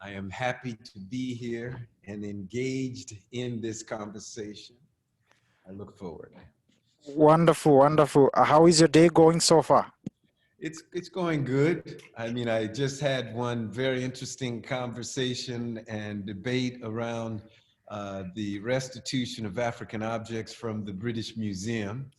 I am happy to be here and engaged in this conversation. I look forward. Wonderful, wonderful. How is your day going so far? It's going good. I mean, I just had one very interesting conversation and debate around the restitution of African objects from the British Museum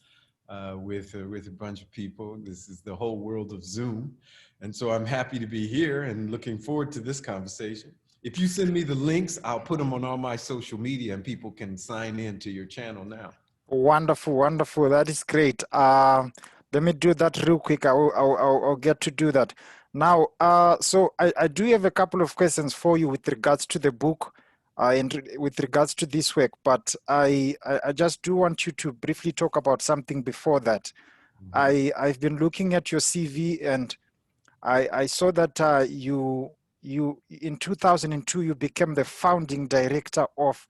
with a bunch of people. This is the whole world of Zoom. And so I'm happy to be here and looking forward to this conversation. If you send me the links, I'll put them on all my social media and people can sign in to your channel now. Wonderful, wonderful. That is great. Let me do that real quick. I'll get to do that. Now, so I do have a couple of questions for you with regards to the book and with regards to this work, but I just do want you to briefly talk about something before that. I've been looking at your CV and I saw that you in 2002, you became the founding director of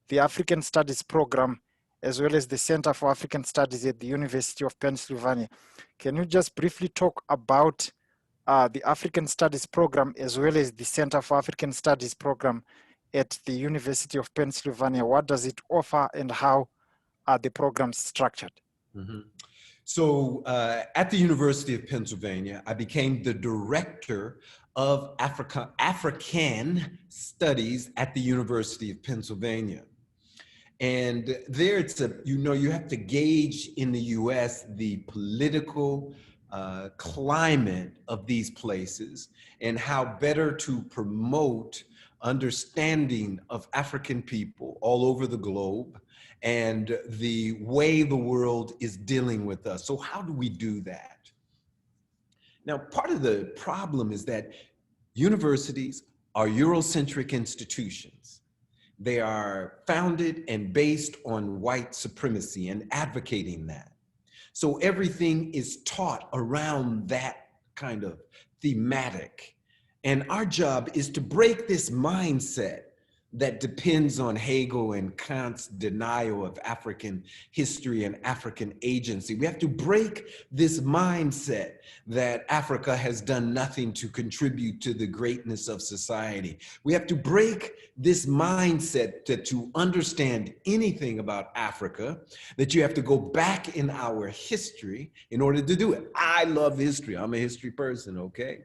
the African Studies Program, as well as the Center for African Studies at the University of Pennsylvania. Can you just briefly talk about the African Studies Program, as well as the Center for African Studies Program at the University of Pennsylvania? What does it offer and how are the programs structured? So at the University of Pennsylvania, I became the director of African Studies at the University of Pennsylvania. And there it's you have to gauge in the US the political climate of these places and how better to promote understanding of African people all over the globe and the way the world is dealing with us. So how do we do that? Now, part of the problem is that universities are Eurocentric institutions. They are founded and based on white supremacy and advocating that. So everything is taught around that kind of thematic. And our job is to break this mindset that depends on Hegel and Kant's denial of African history and African agency. We have to break this mindset that Africa has done nothing to contribute to the greatness of society. We have to break this mindset that to understand anything about Africa, that you have to go back in our history in order to do it. I love history. I'm a history person, okay?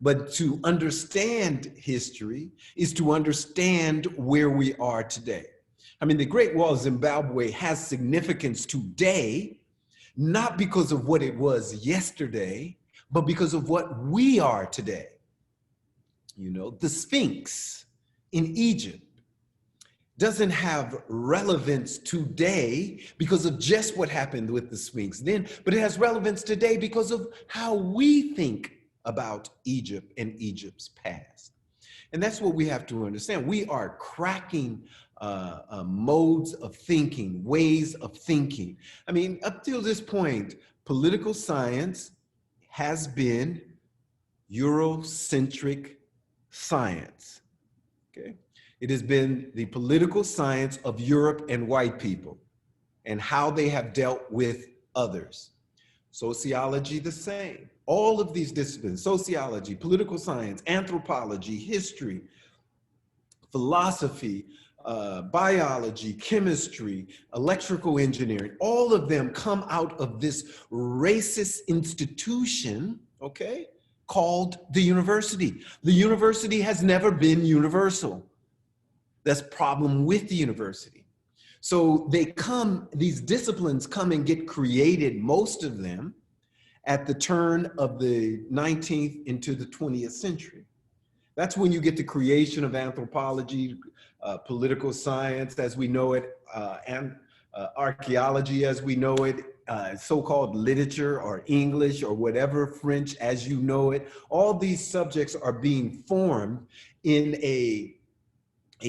But to understand history is to understand where we are today. I mean, the Great Wall of Zimbabwe has significance today, not because of what it was yesterday, but because of what we are today. You know, the Sphinx in Egypt doesn't have relevance today because of just what happened with the Sphinx then, but it has relevance today because of how we think about Egypt and Egypt's past. And that's what we have to understand. We are cracking modes of thinking, ways of thinking. I mean, up till this point, political science has been Eurocentric science, okay? It has been the political science of Europe and white people and how they have dealt with others. Sociology, the same. All of these disciplines, sociology, political science, anthropology, history, philosophy, biology, chemistry, electrical engineering, all of them come out of this racist institution, okay, called the university. The university has never been universal. That's the problem with the university. So these disciplines come and get created, most of them, at the turn of the 19th into the 20th century. That's when you get the creation of anthropology, political science as we know it, and archaeology as we know it, so-called literature or English or whatever, French as you know it. All these subjects are being formed in a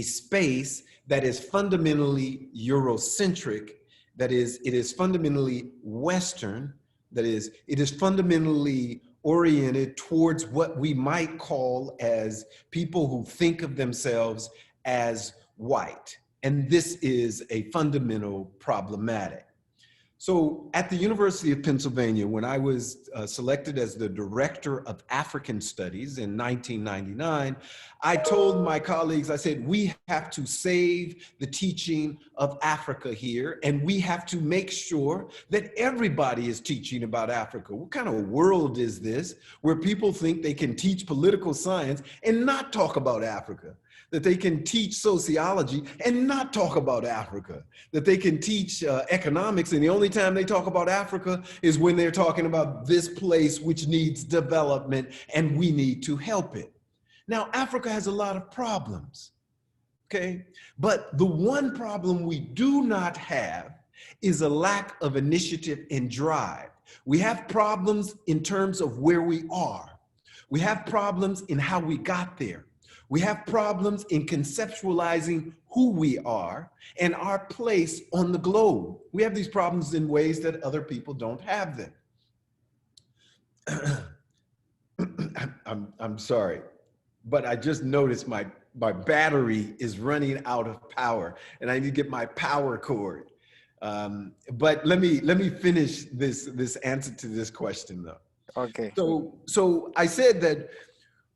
space that is fundamentally Eurocentric, that is, it is fundamentally Western, that is, it is fundamentally oriented towards what we might call as people who think of themselves as white. And this is a fundamental problematic. So at the University of Pennsylvania, when I was selected as the Director of African Studies in 1999, I told my colleagues, I said, we have to save the teaching of Africa here, and we have to make sure that everybody is teaching about Africa. What kind of world is this where people think they can teach political science and not talk about Africa? That they can teach sociology and not talk about Africa, that they can teach economics, and the only time they talk about Africa is when they're talking about this place which needs development and we need to help it. Now, Africa has a lot of problems, okay? But the one problem we do not have is a lack of initiative and drive. We have problems in terms of where we are. We have problems in how we got there. We have problems in conceptualizing who we are and our place on the globe. We have these problems in ways that other people don't have them. I'm sorry, but I just noticed my battery is running out of power and I need to get my power cord. But let me finish this answer to this question though. Okay. So I said that,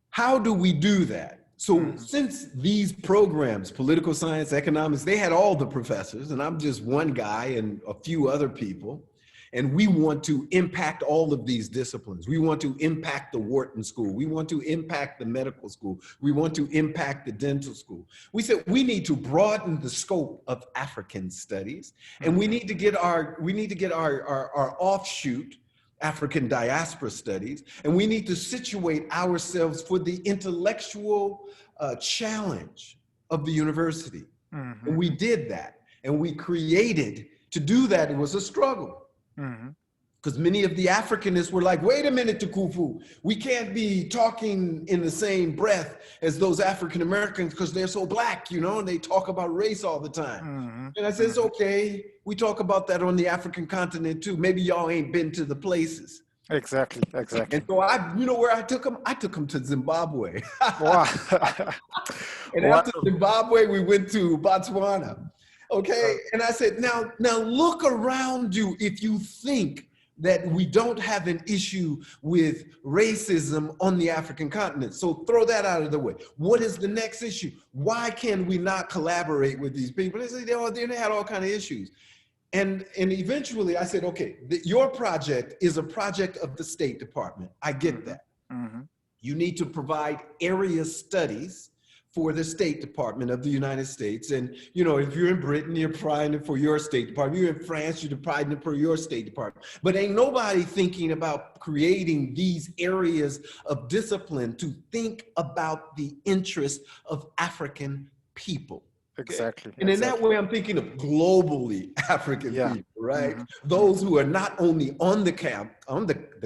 how do we do that? So since these programs, political science, economics, they had all the professors, and I'm just one guy and a few other people, and we want to impact all of these disciplines. We want to impact the Wharton School. We want to impact the medical school. We want to impact the dental school. We said we need to broaden the scope of African studies, and we need to get our offshoot, African Diaspora Studies, and we need to situate ourselves for the intellectual challenge of the university. And we did that, and we created, to do that, it was a struggle. Because many of the Africanists were like, wait a minute, Tukufu, we can't be talking in the same breath as those African Americans because they're so black, you know, and they talk about race all the time. And I said, it's okay, we talk about that on the African continent too. Maybe y'all ain't been to the places. Exactly. And so you know where I took them? I took them to Zimbabwe. Wow. And after Zimbabwe, we went to Botswana. Okay, and I said, now look around you if you think that we don't have an issue with racism on the African continent. So throw that out of the way. What is the next issue? Why can we not collaborate with these people? They said they had all kinds of issues. And eventually I said, okay, your project is a project of the State Department. I get that. You need to provide area studies for the State Department of the United States. And, you know, if you're in Britain, you're providing it for your State Department. You're in France, you're providing it for your State Department. But ain't nobody thinking about creating these areas of discipline to think about the interests of African people. Exactly. And in that way, I'm thinking of globally African people, right? Those who are not only on the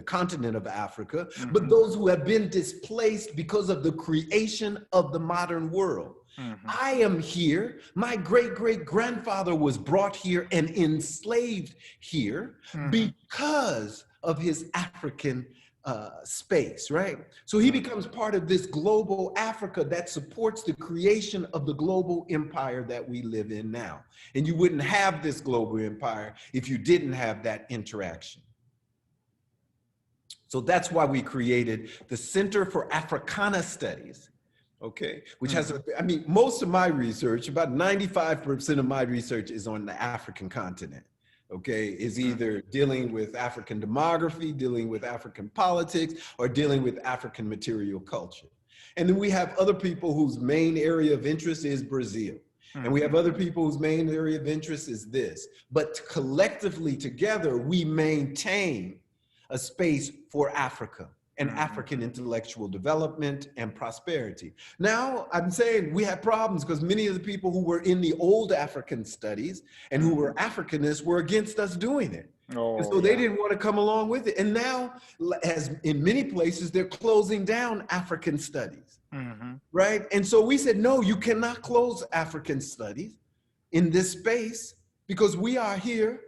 continent of Africa, but those who have been displaced because of the creation of the modern world. I am here. My great-great-grandfather was brought here and enslaved here because of his African space, right? So he becomes part of this global Africa that supports the creation of the global empire that we live in now. And you wouldn't have this global empire if you didn't have that interaction. So that's why we created the Center for Africana Studies, okay? Which has, I mean, most of my research, about 95% of my research is on the African continent. Okay, is either dealing with African demography, dealing with African politics, or dealing with African material culture. And then we have other people whose main area of interest is Brazil. And we have other people whose main area of interest is this. But collectively together, we maintain a space for Africa and African intellectual development and prosperity. Now, I'm saying we have problems because many of the people who were in the old African studies and who were Africanists were against us doing it. And so they didn't want to come along with it. And now, as in many places, they're closing down African studies, right? And so we said, no, you cannot close African studies in this space because we are here.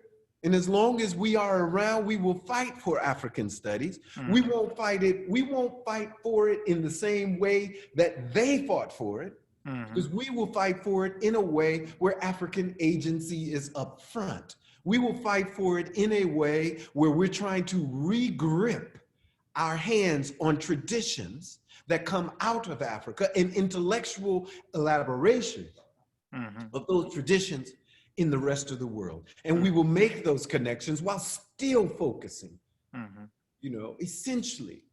And as long as we are around, we will fight for African studies. We won't fight it. We won't fight for it in the same way that they fought for it, because we will fight for it in a way where African agency is up front, We will fight for it in a way where we're trying to re-grip our hands on traditions that come out of Africa and intellectual elaboration of those traditions in the rest of the world. And we will make those connections while still focusing, you know, essentially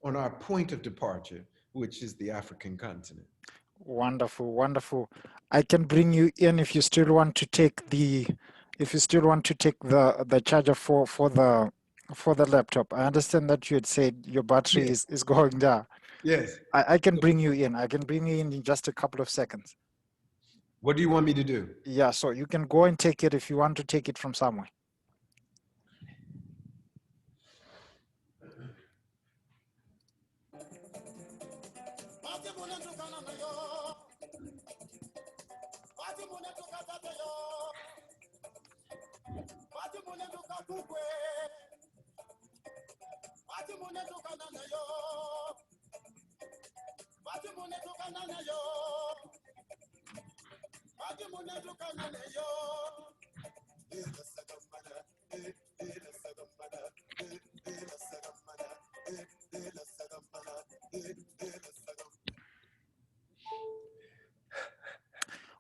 on our point of departure, which is the African continent. Wonderful, wonderful. I can bring you in if you still want to take the charger for the laptop. I understand that you had said your battery is going down. Yes. I can bring you in. I can bring you in just a couple of seconds. What do you want me to do? Yeah, so you can go and take it if you want to take it from somewhere.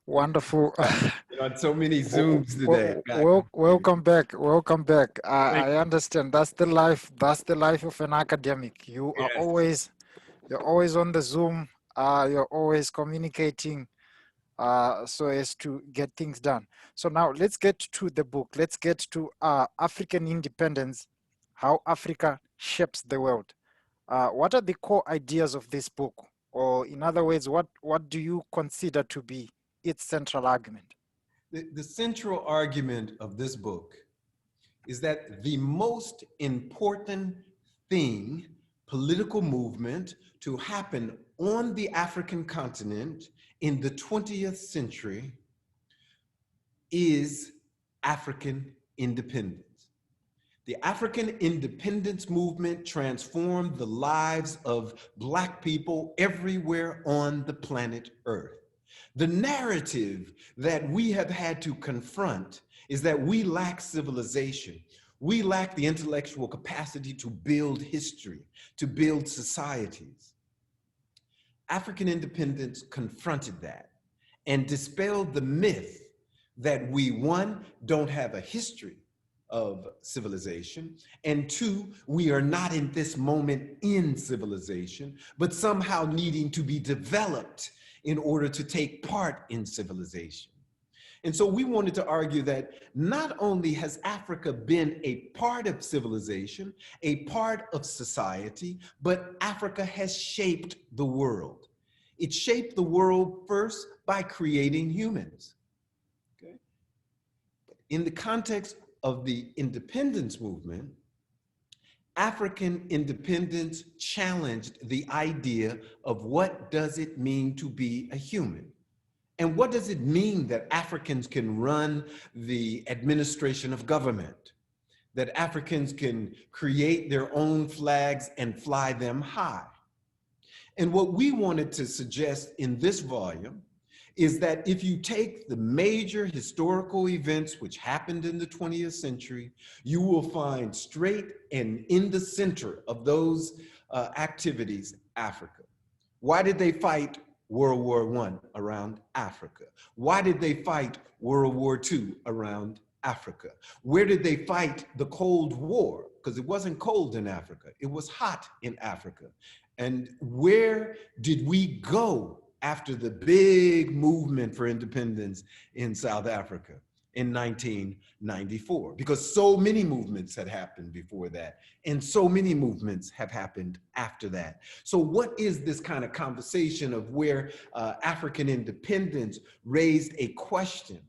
Wonderful. You're on so many Zooms today. Welcome back. Welcome back. I understand that's the life. That's the life of an academic. You are always, you're always on the Zoom. You're always communicating, so as to get things done. So now let's get to the book. Let's get to African independence, how Africa shapes the world. What are the core ideas of this book? Or in other words, what do you consider to be its central argument? The central argument of this book is that the most important thing, political movement, to happen on the African continent in the 20th century is African independence. The African independence movement transformed the lives of Black people everywhere on the planet Earth. The narrative that we have had to confront is that we lack civilization. We lack the intellectual capacity to build history, to build societies. African independence confronted that and dispelled the myth that we, one, don't have a history of civilization, and two, we are not in this moment in civilization, but somehow needing to be developed in order to take part in civilization. And so we wanted to argue that not only has Africa been a part of civilization, a part of society, but Africa has shaped the world. It shaped the world first by creating humans. Okay? In the context of the independence movement, African independence challenged the idea of what does it mean to be a human? And what does it mean that Africans can run the administration of government? That Africans can create their own flags and fly them high? And what we wanted to suggest in this volume is that if you take the major historical events which happened in the 20th century, you will find straight and in the center of those activities, Africa. Why did they fight World War I around Africa? Why did they fight World War II around Africa? Where did they fight the Cold War? Because it wasn't cold in Africa, it was hot in Africa. And where did we go after the big movement for independence in South Africa in 1994? Because so many movements had happened before that, and so many movements have happened after that. So what is this kind of conversation of where African independence raised a question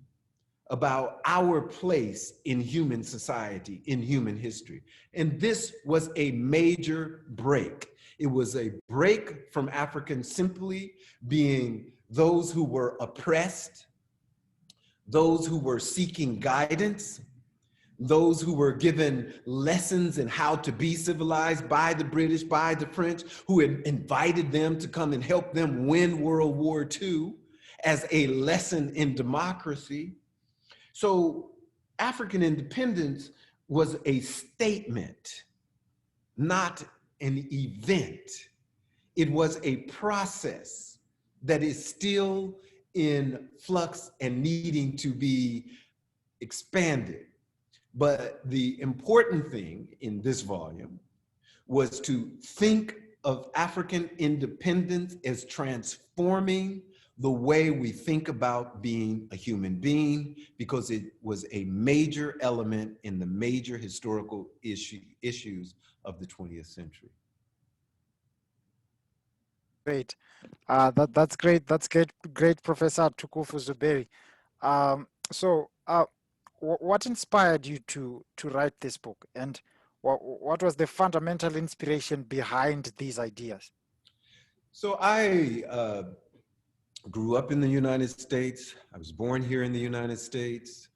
about our place in human society, in human history? And this was a major break. It was a break from Africans simply being those who were oppressed, those who were seeking guidance, those who were given lessons in how to be civilized by the British, by the French, who had invited them to come and help them win World War II as a lesson in democracy. So African independence was a statement, not an event. It was a process that is still in flux and needing to be expanded. But the important thing in this volume was to think of African independence as transforming the way we think about being a human being, because it was a major element in the major historical issues of the 20th century. Great. That's great. That's great, Professor Tukufu Zuberi. What inspired you to write this book, and what was the fundamental inspiration behind these ideas? So I grew up in the United States. I was born here in the United States,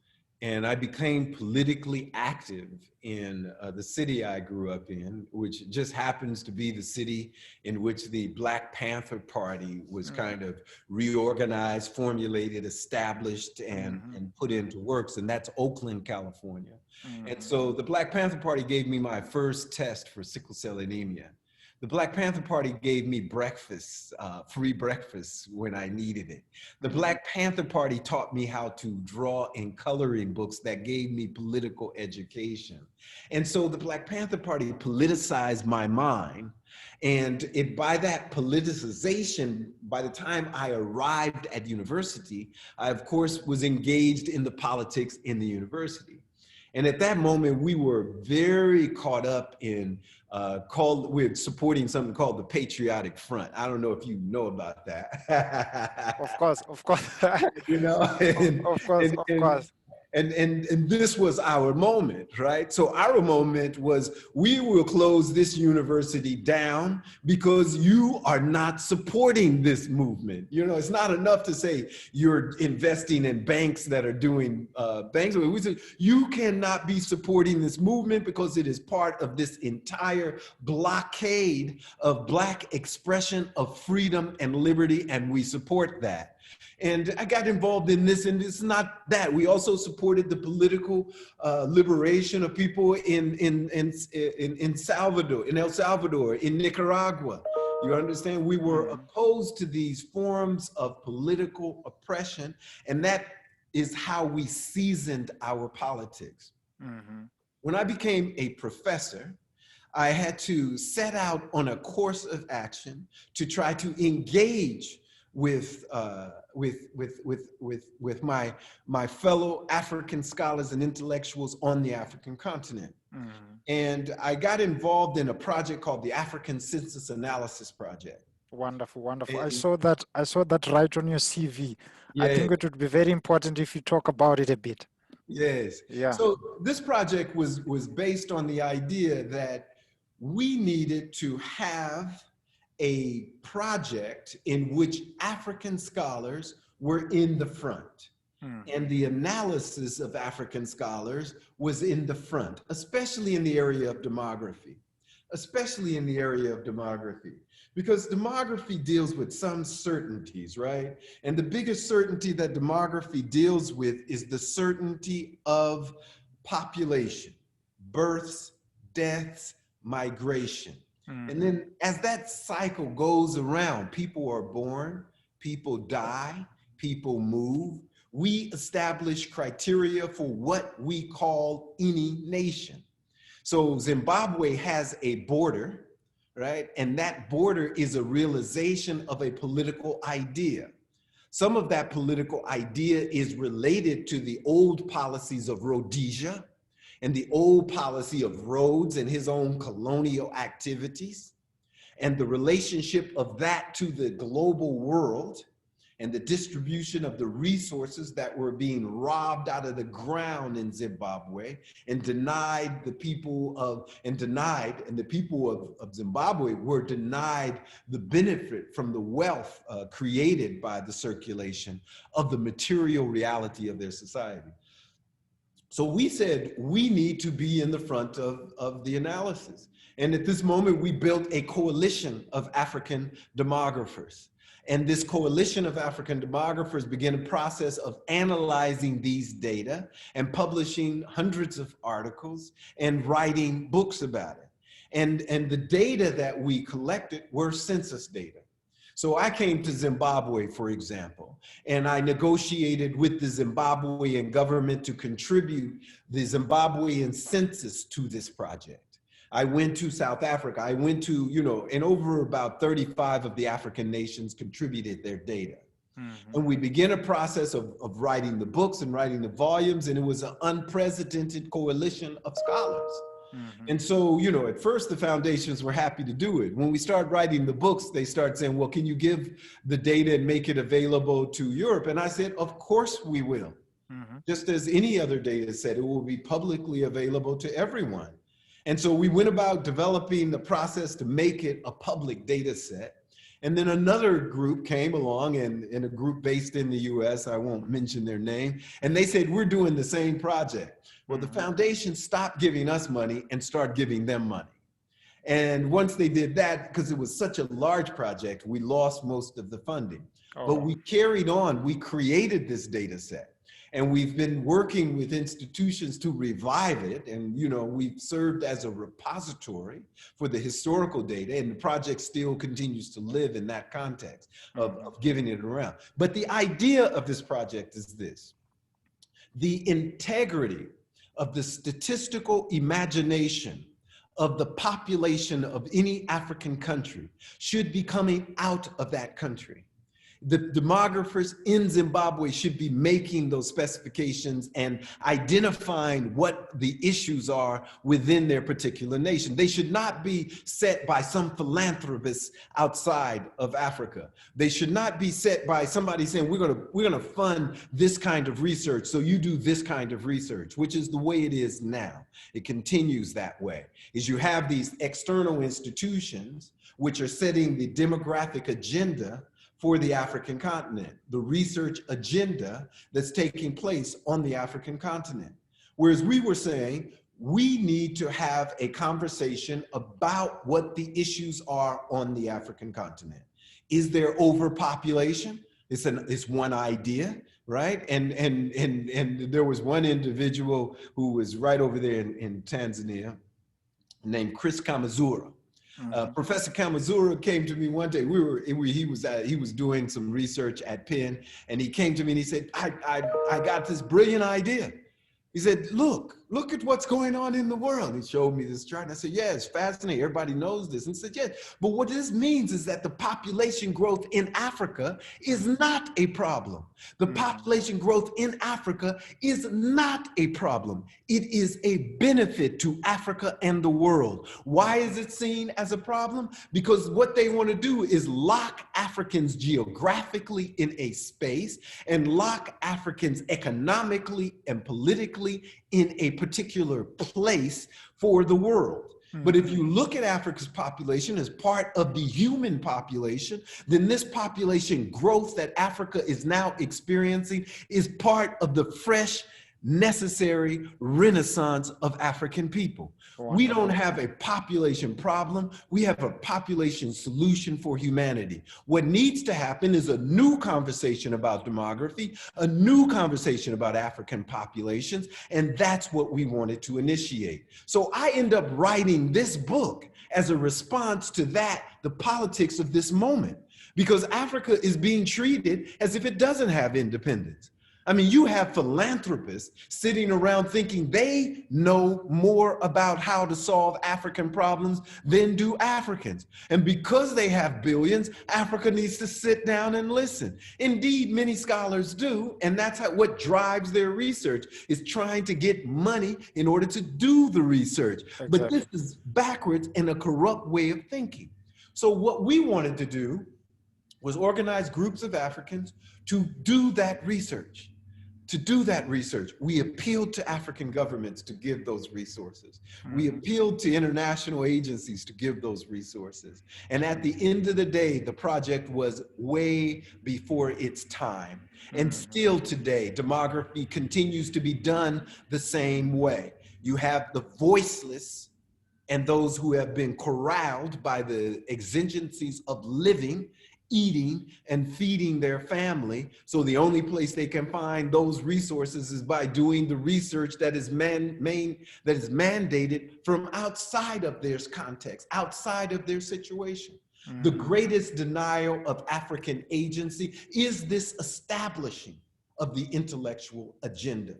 and I became politically active in the city I grew up in, which just happens to be the city in which the Black Panther Party was kind of reorganized, formulated, established, and put into works, and that's Oakland, California. And so the Black Panther Party gave me my first test for sickle cell anemia. The Black Panther Party gave me breakfast, free breakfast when I needed it. The Black Panther Party taught me how to draw in coloring books that gave me political education. And so the Black Panther Party politicized my mind. And by that politicization, by the time I arrived at university, I, of course, was engaged in the politics in the university. And at that moment, we were very caught up in we're supporting something called the Patriotic Front. I don't know if you know about that. Of course. You know, of course. And this was our moment, right? So our moment was, we will close this university down because you are not supporting this movement. You know, it's not enough to say you're investing in banks that are doing banks. We said, you cannot be supporting this movement because it is part of this entire blockade of Black expression of freedom and liberty, and we support that. And I got involved in this, and it's not that. We also supported the political liberation of people in Salvador, in El Salvador, in Nicaragua. You understand? We were opposed to these forms of political oppression, and that is how we seasoned our politics. When I became a professor, I had to set out on a course of action to try to engage with my fellow African scholars and intellectuals on the African continent. And I got involved in a project called the African Census Analysis Project. Wonderful. And I saw that right on your CV. Yeah, I think it would be very important if you talk about it a bit. Yes. Yeah. So this project was based on the idea that we needed to have a project in which African scholars were in the front. And the analysis of African scholars was in the front, especially in the area of demography, because demography deals with some certainties, right? And the biggest certainty that demography deals with is the certainty of population, births, deaths, migration. And then as that cycle goes around, people are born, people die, people move. We establish criteria for what we call any nation. So Zimbabwe has a border, right? And that border is a realization of a political idea. Some of that political idea is related to the old policies of Rhodesia and the old policy of Rhodes and his own colonial activities, and the relationship of that to the global world, and the distribution of the resources that were being robbed out of the ground in Zimbabwe and denied the people of, and the people of Zimbabwe were denied the benefit from the wealth created by the circulation of the material reality of their society. So we said, we need to be in the front of the analysis. And at this moment, we built a coalition of African demographers. And this coalition of African demographers began a process of analyzing these data and publishing hundreds of articles and writing books about it. And the data that we collected were census data. So I came to Zimbabwe, for example, and I negotiated with the Zimbabwean government to contribute the Zimbabwean census to this project. I went to South Africa. I went to, and over about 35 of the African nations contributed their data. Mm-hmm. And we began a process of writing the books and writing the volumes, and it was an unprecedented coalition of scholars. Mm-hmm. And so, at first the foundations were happy to do it. When we started writing the books, they started saying, well, can you give the data and make it available to Europe? And I said, of course we will. Mm-hmm. Just as any other data set, it will be publicly available to everyone. And so we went about developing the process to make it a public data set. And then another group came along, and in a group based in the US, I won't mention their name, and they said, we're doing the same project. Well, the foundation stopped giving us money and started giving them money. And once they did that, because it was such a large project, we lost most of the funding. Oh. But we carried on, we created this data set. And we've been working with institutions to revive it. And, we've served as a repository for the historical data, and the project still continues to live in that context of giving it around. But the idea of this project is this: the integrity of the statistical imagination of the population of any African country should be coming out of that country. The demographers in Zimbabwe should be making those specifications and identifying what the issues are within their particular nation. They should not be set by some philanthropist outside of Africa. They should not be set by somebody saying, we're gonna fund this kind of research, so you do this kind of research, which is the way it is now. It continues that way. Is you have these external institutions which are setting the demographic agenda for the African continent, the research agenda that's taking place on the African continent. Whereas we were saying, we need to have a conversation about what the issues are on the African continent. Is there overpopulation? It's one idea, right? And there was one individual who was right over there in Tanzania named Chris Kamazura. Professor Kamazura came to me one day. He was doing some research at Penn, and he came to me and he said, I got this brilliant idea. He said, look at what's going on in the world. He showed me this chart, and I said, yeah, it's fascinating. Everybody knows this. And he said, yeah, but what this means is that the population growth in Africa is not a problem. The population growth in Africa is not a problem. It is a benefit to Africa and the world. Why is it seen as a problem? Because what they want to do is lock Africans geographically in a space and lock Africans economically and politically in a particular place for the world. But if you look at Africa's population as part of the human population, then this population growth that Africa is now experiencing is part of the fresh, necessary renaissance of African people. We don't have a population problem. We have a population solution for humanity. What needs to happen is a new conversation about demography, a new conversation about African populations, and that's what we wanted to initiate. So I end up writing this book as a response to that, the politics of this moment, because Africa is being treated as if it doesn't have independence. I mean, you have philanthropists sitting around thinking they know more about how to solve African problems than do Africans. And because they have billions, Africa needs to sit down and listen. Indeed, many scholars do, and that's what drives their research, is trying to get money in order to do the research. Exactly. But this is backwards and a corrupt way of thinking. So what we wanted to do was organize groups of Africans to do that research. We appealed to African governments to give those resources. We appealed to international agencies to give those resources. And at the end of the day, the project was way before its time. And still today, demography continues to be done the same way. You have the voiceless and those who have been corralled by the exigencies of living eating and feeding their family. So the only place they can find those resources is by doing the research that is mandated from outside of their context, outside of their situation. The greatest denial of African agency is this establishing of the intellectual agenda.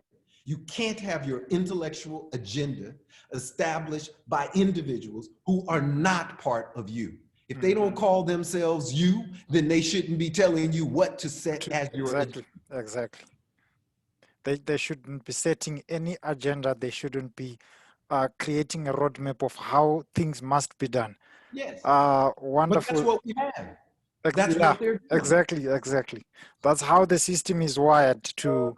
You can't have your intellectual agenda established by individuals who are not part of you. If they don't call themselves you, then they shouldn't be telling you what to set as your agenda. Exactly. They shouldn't be setting any agenda. They shouldn't be creating a roadmap of how things must be done. Yes. Wonderful. But that's what we have. That's what they're doing. Exactly. That's how the system is wired to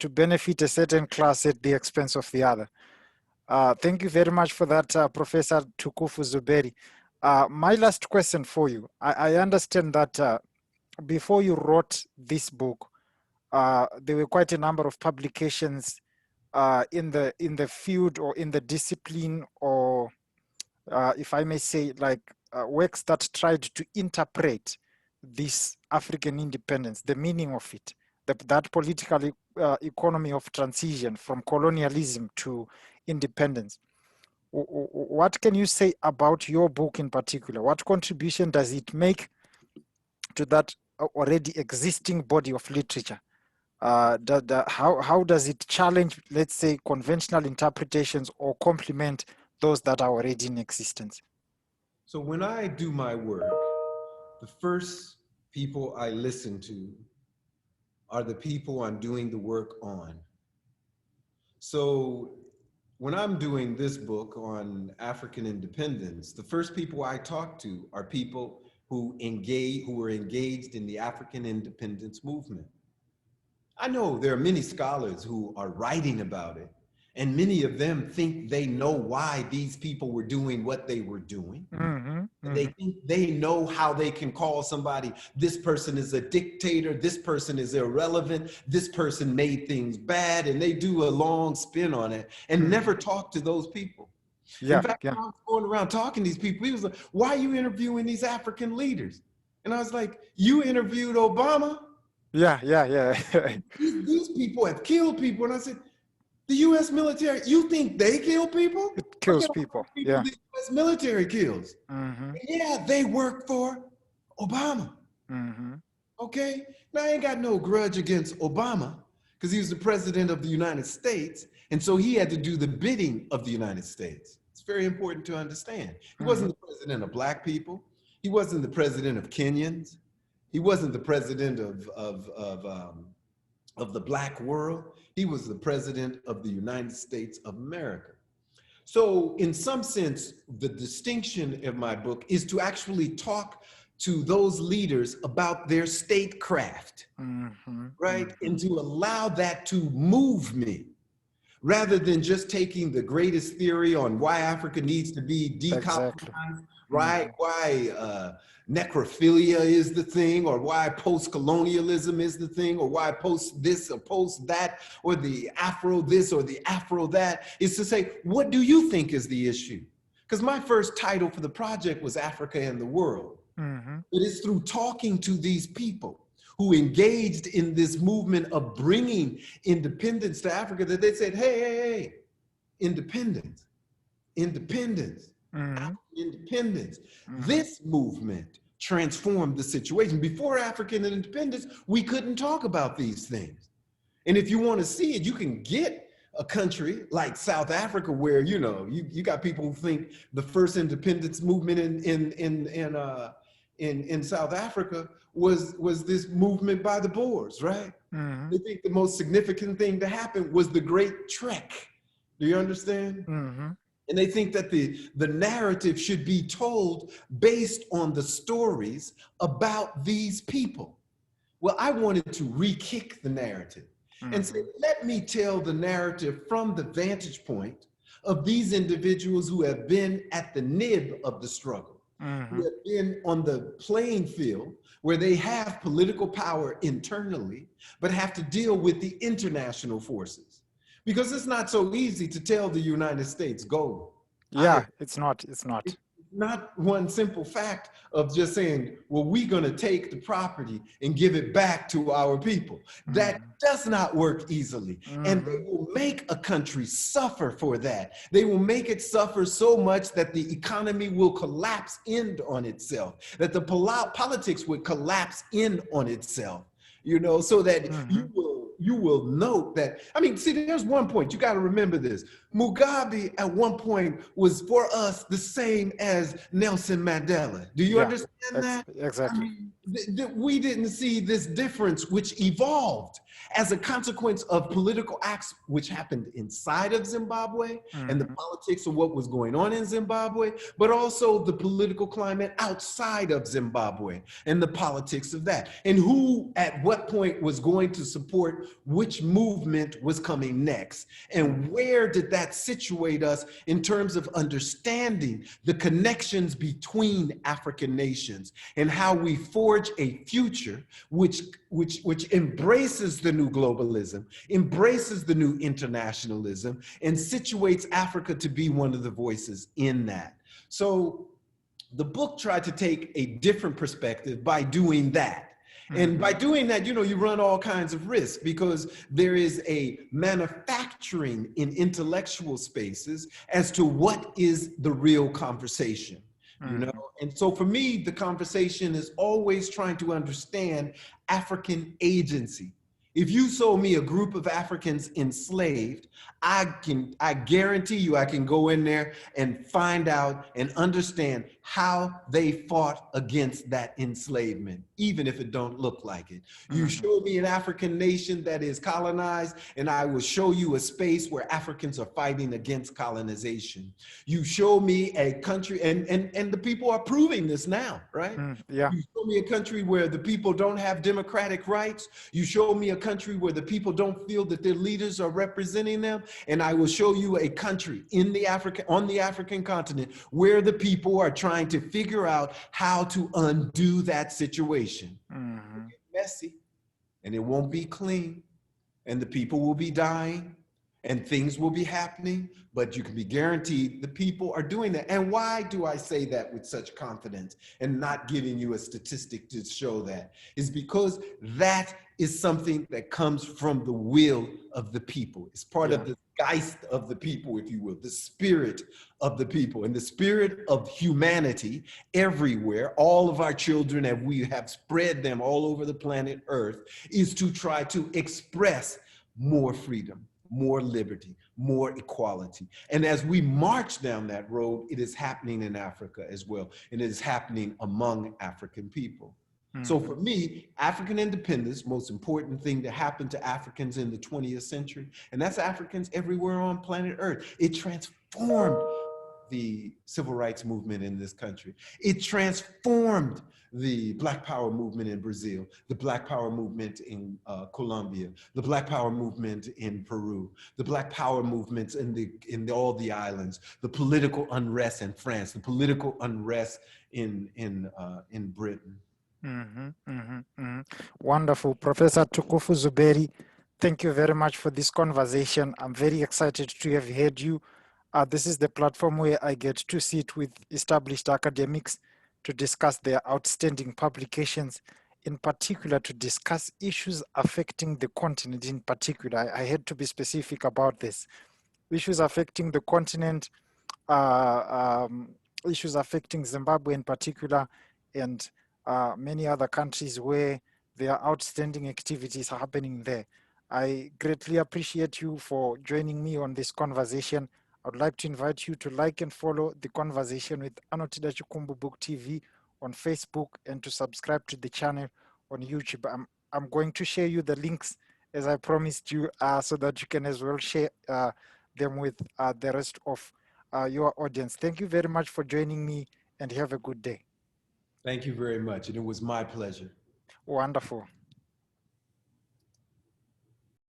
benefit a certain class at the expense of the other. Thank you very much for that, Professor Tukufu Zuberi. My last question for you. I understand that before you wrote this book, there were quite a number of publications in the field or in the discipline, or if I may say, like works that tried to interpret this African independence, the meaning of it, that political economy of transition from colonialism to independence. What can you say about your book in particular? What contribution does it make to that already existing body of literature? How does it challenge, let's say, conventional interpretations or complement those that are already in existence? So when I do my work, the first people I listen to are the people I'm doing the work on. So when I'm doing this book on African independence, the first people I talk to are people who were engaged in the African independence movement. I know there are many scholars who are writing about it, and many of them think they know why these people were doing what they were doing. They think they know how they can call somebody, this person is a dictator, this person is irrelevant, this person made things bad, and they do a long spin on it and never talk to those people. In fact, when I was going around talking to these people, he was like, why are you interviewing these African leaders? And I was like, you interviewed Obama? These people have killed people. And I said, the U.S. military, you think they kill people? It kills people. The U.S. military kills. Yeah, they work for Obama. Okay? Now, I ain't got no grudge against Obama because he was the president of the United States. And so he had to do the bidding of the United States. It's very important to understand. He wasn't the president of Black people. He wasn't the president of Kenyans. He wasn't the president of the Black world. He was the president of the United States of America. So in some sense, the distinction of my book is to actually talk to those leaders about their statecraft, right? And to allow that to move me, rather than just taking the greatest theory on why Africa needs to be decolonized, right? Why necrophilia is the thing, or why post-colonialism is the thing, or why post this or post that, or the Afro this or the Afro that, is to say, what do you think is the issue? Because my first title for the project was Africa and the World. It is through talking to these people who engaged in this movement of bringing independence to Africa that they said, hey, independence, independence. Independence. This movement transformed the situation. Before African independence, we couldn't talk about these things. And if you want to see it, you can get a country like South Africa, where you got people who think the first independence movement in South Africa was this movement by the Boers, right? They think the most significant thing to happen was the Great Trek. Do you understand? And they think that the narrative should be told based on the stories about these people. Well, I wanted to re-kick the narrative and say, let me tell the narrative from the vantage point of these individuals who have been at the nib of the struggle, who have been on the playing field where they have political power internally, but have to deal with the international forces. Because it's not so easy to tell the United States, go. It's not. not one simple fact of just saying, well, we're going to take the property and give it back to our people. That does not work easily. And they will make a country suffer for that. They will make it suffer so much that the economy will collapse in on itself, that the politics would collapse in on itself, you know, so that you will note that, I mean, see, there's one point, you got to remember this. Mugabe at one point was for us the same as Nelson Mandela. Do you understand that? Exactly. I mean, we didn't see this difference which evolved as a consequence of political acts which happened inside of Zimbabwe and the politics of what was going on in Zimbabwe, but also the political climate outside of Zimbabwe and the politics of that. And who at what point was going to support which movement was coming next, and where did that situate us in terms of understanding the connections between African nations and how we forge a future which embraces the new globalism, embraces the new internationalism, and situates Africa to be one of the voices in that. So the book tried to take a different perspective by doing that. And by doing that, you know, you run all kinds of risks because there is a manufacturing in intellectual spaces as to what is the real conversation, you know? And so for me, the conversation is always trying to understand African agency. If you sold me a group of Africans enslaved, I guarantee you I can go in there and find out and understand how they fought against that enslavement, even if it don't look like it. You show me an African nation that is colonized, and I will show you a space where Africans are fighting against colonization. You show me a country, and the people are proving this now, right? Yeah. You show me a country where the people don't have democratic rights. You show me a country where the people don't feel that their leaders are representing them. And I will show you a country on the African continent where the people are trying to figure out how to undo that situation. It'll get messy, and it won't be clean, and the people will be dying, and things will be happening, but you can be guaranteed the people are doing that. And why do I say that with such confidence and not giving you a statistic to show that? Is because that is something that comes from the will of the people. It's part of the geist of the people, if you will, the spirit of the people, and the spirit of humanity everywhere. All of our children, and we have spread them all over the planet Earth, is to try to express more freedom, more liberty, more equality. And as we march down that road, it is happening in Africa as well. And it is happening among African people. So for me, African independence, most important thing to happen to Africans in the 20th century, and that's Africans everywhere on planet Earth. It transformed the civil rights movement in this country. It transformed the Black Power movement in Brazil, the Black Power movement in Colombia, the Black Power movement in Peru, the Black Power movements in all the islands, the political unrest in France, the political unrest in Britain. Wonderful. Professor Tukufu Zuberi, thank you very much for this conversation. I'm very excited to have heard you. This is the platform where I get to sit with established academics to discuss their outstanding publications, in particular to discuss issues affecting the continent in particular. I had to be specific about this. Issues affecting the continent, issues affecting Zimbabwe in particular, and many other countries where there are outstanding activities happening there. I greatly appreciate you for joining me on this conversation. I would like to invite you to like and follow the conversation with Anotida Chikumbu Book TV on Facebook, and to subscribe to the channel on YouTube. I'm going to share you the links as I promised you, so that you can as well share them with the rest of your audience. Thank you very much for joining me, and have a good day. Thank you very much, and it was my pleasure. Wonderful.